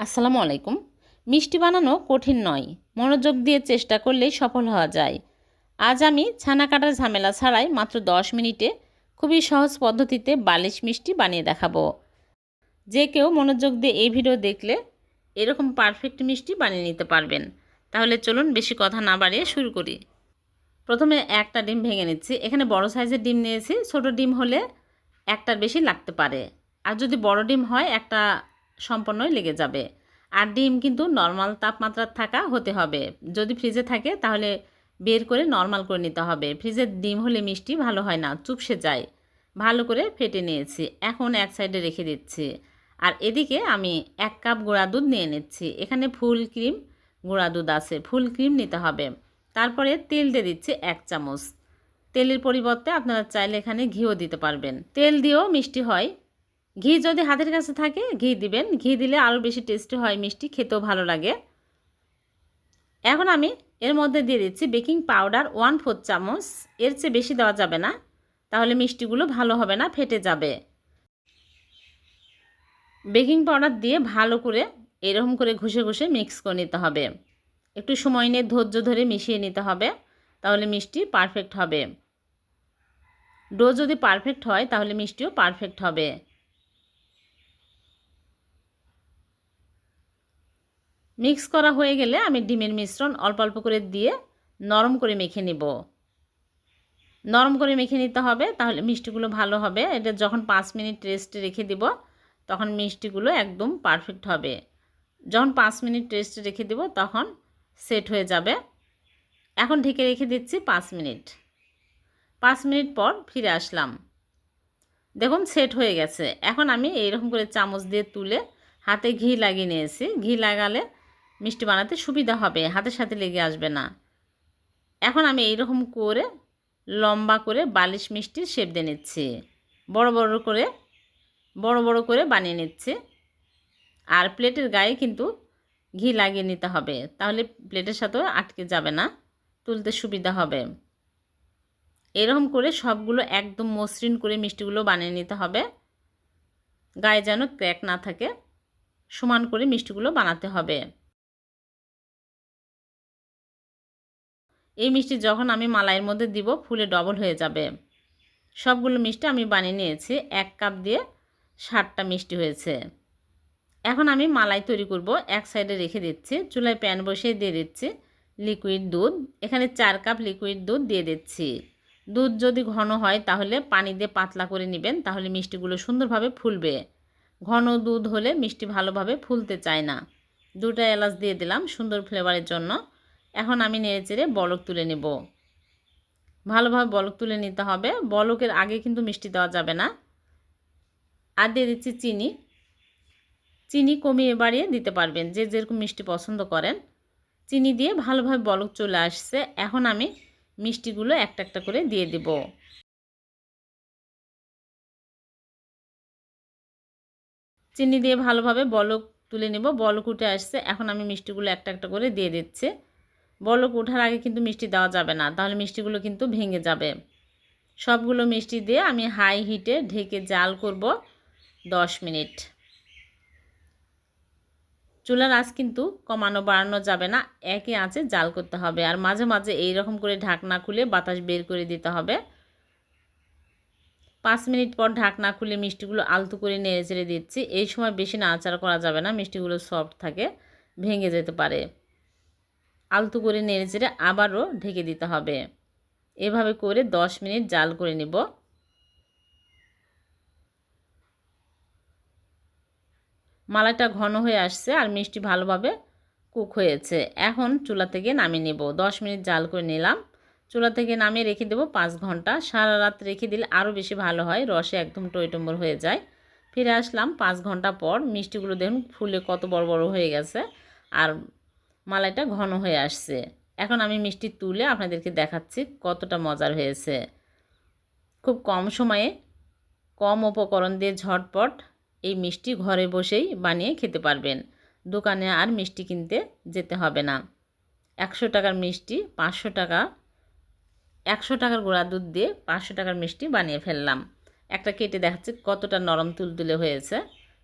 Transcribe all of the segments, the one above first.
আসসালামু আলাইকুম। মিষ্টি বানানো কঠিন নয়, মনোযোগ দিয়ে চেষ্টা করলেই সফল হওয়া যায়। আজ আমি ছানা কাটার ঝামেলা ছাড়াই মাত্র 10 মিনিটে খুবই সহজ পদ্ধতিতে বালিশ মিষ্টি বানিয়ে দেখাবো। যে কেউ মনোযোগ দিয়ে এই ভিডিও দেখলে এরকম পারফেক্ট মিষ্টি বানিয়ে নিতে পারবেন। তাহলে চলুন বেশি কথা না বাড়িয়ে শুরু করি। প্রথমে একটা ডিম ভেঙে নিচ্ছি। এখানে বড় সাইজের ডিম নিয়েছি, ছোট ডিম হলে একটার বেশি লাগতে পারে, আর যদি বড় ডিম হয় একটা সম্পূর্ণই লেগে যাবে। আর ডিম কিন্তু নর্মাল তাপমাত্রার থাকা হতে হবে। যদি ফ্রিজে থাকে তাহলে বের করে নর্মাল করে নিতে হবে। ফ্রিজের ডিম হলে মিষ্টি ভালো হয় না, চুপসে যায়। ভালো করে ফেটে নিয়েছি, এখন এক সাইডে রেখে দিচ্ছি। আর এদিকে আমি 1 কাপ গুঁড়া দুধ নিয়ে নিচ্ছি। এখানে ফুল ক্রিম গুঁড়া দুধ আছে, ফুল ক্রিম নিতে হবে। তারপরে তেল দিয়ে দিচ্ছি 1 চামচ। তেলের পরিবর্তে আপনারা চাইলে এখানে ঘিও দিতে পারবেন। তেল দিয়েও মিষ্টি হয়। ঘি যদি হাতের কাছে থাকে ঘি দিবেন, ঘি দিলে আরও বেশি টেস্টি হয়, মিষ্টি খেতেও ভালো লাগে। এখন আমি এর মধ্যে দিয়ে দিচ্ছি বেকিং পাউডার 1/4 চামচ। এর চেয়ে বেশি দেওয়া যাবে না, তাহলে মিষ্টিগুলো ভালো হবে না, ফেটে যাবে। বেকিং পাউডার দিয়ে ভালো করে এরকম করে ঘষে ঘষে মিক্স করে নিতে হবে। একটু সময় নিয়ে ধৈর্য ধরে মিশিয়ে নিতে হবে, তাহলে মিষ্টি পারফেক্ট হবে। ডো যদি পারফেক্ট হয় তাহলে মিষ্টিও পারফেক্ট হবে। মিক্স করা হয়ে গেলে আমি ডিমের মিশ্রণ অল্প অল্প করে দিয়ে নরম করে মেখে নিব। নরম করে মেখে নিতে হবে, তাহলে মিষ্টিগুলো ভালো হবে। এটা যখন 5 মিনিট রেস্টে রেখে দিব তখন মিষ্টিগুলো একদম পারফেক্ট হবে। যখন 5 মিনিট রেস্টে রেখে দিব তখন সেট হয়ে যাবে। এখন ঢেকে রেখে দিচ্ছি 5 মিনিট। 5 মিনিট পর ফিরে আসলাম, দেখুন সেট হয়ে গেছে। এখন আমি এইরকম করে চামচ দিয়ে তুলে হাতে ঘি লাগিয়ে নিয়েছি। ঘি লাগালে মিষ্টি বানাতে সুবিধা হবে, হাতের সাথে লেগে আসবে না। এখন আমি এইরকম করে লম্বা করে বালিশ মিষ্টির শেপ দিয়ে নিচ্ছি। বড় বড় করে বানিয়ে নিচ্ছি। আর প্লেটের গায়ে কিন্তু ঘি লাগিয়ে নিতে হবে, তাহলে প্লেটের সাথেও আটকে যাবে না, তুলতে সুবিধা হবে। এরকম করে সবগুলো একদম মসৃণ করে মিষ্টিগুলো বানিয়ে নিতে হবে, গায়ে যেন ক্র্যাক না থাকে। সমান করে মিষ্টিগুলো বানাতে হবে। এই মিষ্টি যখন আমি মালাইয়ের মধ্যে দিব ফুলে ডবল হয়ে যাবে। সবগুলো মিষ্টি আমি বানিয়ে নিয়েছি। 1 কাপ দিয়ে 60টা মিষ্টি হয়েছে। এখন আমি মালাই তৈরি করব। এক সাইডে রেখে দিচ্ছি। চুলায় প্যান বসিয়ে দিয়ে দিচ্ছি লিকুইড দুধ। এখানে 4 কাপ লিকুইড দুধ দিয়ে দিচ্ছি। দুধ যদি ঘন হয় তাহলে পানি দিয়ে পাতলা করে নেবেন, তাহলে মিষ্টিগুলো সুন্দরভাবে ফুলবে। ঘন দুধ হলে মিষ্টি ভালোভাবে ফুলতে চায় না। 2টা এলাচ দিয়ে দিলাম সুন্দর ফ্লেভারের জন্য। এখন আমি নেড়েচেড়ে বলক তুলে নেব। ভালোভাবে বলক তুলে নিতে হবে। বলকের আগে কিন্তু মিষ্টি দেওয়া যাবে না। আর দিয়ে দিচ্ছি চিনি। চিনি কমিয়ে বাড়িয়ে দিতে পারবেন, যে যেরকম মিষ্টি পছন্দ করেন। চিনি দিয়ে ভালোভাবে বলক চলে আসছে। এখন আমি মিষ্টিগুলো একটা একটা করে দিয়ে দিব। চিনি দিয়ে ভালোভাবে বলক তুলে নেব। বলক উঠে আসছে, এখন আমি মিষ্টিগুলো একটা একটা করে দিয়ে দিচ্ছি। বলক ওঠার আগে কিন্তু মিষ্টি দেওয়া যাবে না, তাহলে মিষ্টিগুলো কিন্তু ভেঙে যাবে। সবগুলো মিষ্টি দিয়ে আমি হাই হিটে ঢেকে জাল করব 10 মিনিট। চুলার আঁচ কিন্তু কমানো বাড়ানো যাবে না, একই আঁচে জাল করতে হবে। আর মাঝে মাঝে এই রকম করে ঢাকনা খুলে বাতাস বের করে দিতে হবে। 5 মিনিট পর ঢাকনা খুলে মিষ্টিগুলো আলতো করে নেড়ে চেড়ে দিচ্ছি। এই সময় বেশি নাড়াচাড়া করা যাবে না, মিষ্টিগুলো সফট থাকে, ভেঙে যেতে পারে। আলতো করে নেড়ে চেড়ে আবারও ঢেকে দিতে হবে। এভাবে করে 10 মিনিট জাল করে নিব। মালাইটা ঘন হয়ে আসছে আর মিষ্টি ভালোভাবে কুক হয়েছে। এখন চুলা থেকে নামিয়ে নেব। 10 মিনিট জাল করে নিলাম। চুলা থেকে নামিয়ে রেখে দেব 5 ঘন্টা। সারা রাত রেখে দিলে আরও বেশি ভালো হয়, রসে একদম টইটম্বর হয়ে যায়। ফিরে আসলাম 5 ঘন্টা পর। মিষ্টিগুলো দেখুন ফুলে কত বড় বড় হয়ে গেছে আর মালাইটা ঘন হয়ে আসছে। এখন আমি মিষ্টি তুলে আপনাদেরকে দেখাচ্ছি কতটা মজার হয়েছে। খুব কম সময়ে কম উপকরণ দিয়ে ঝটপট এই মিষ্টি ঘরে বসেই বানিয়ে খেতে পারবেন। দোকানে আর মিষ্টি কিনতে যেতে হবে না। 100 টাকার মিষ্টি 500 টাকা, 100 টাকার গুঁড়া দুধ দিয়ে 500 টাকার মিষ্টি বানিয়ে ফেললাম। একটা কেটে দেখাচ্ছি কতটা নরম তুলতুলে হয়েছে।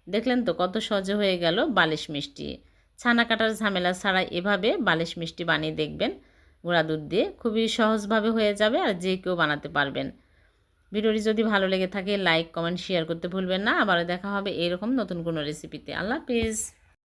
দেখলেন তো কত সহজে হয়ে গেল বালিশ মিষ্টি। ছানা কাটার ঝামেলা ছাড়া এভাবে বালিশ মিষ্টি বানিয়ে দেখবেন গুঁড়া দুধ দিয়ে, খুবই সহজভাবে হয়ে যাবে আর যে কেউ বানাতে পারবেন। ভিডিওটি যদি ভালো লেগে থাকে লাইক কমেন্ট শেয়ার করতে ভুলবেন না। আবারও দেখা হবে এরকম নতুন কোনো রেসিপিতে। আল্লাহ হাফেজ।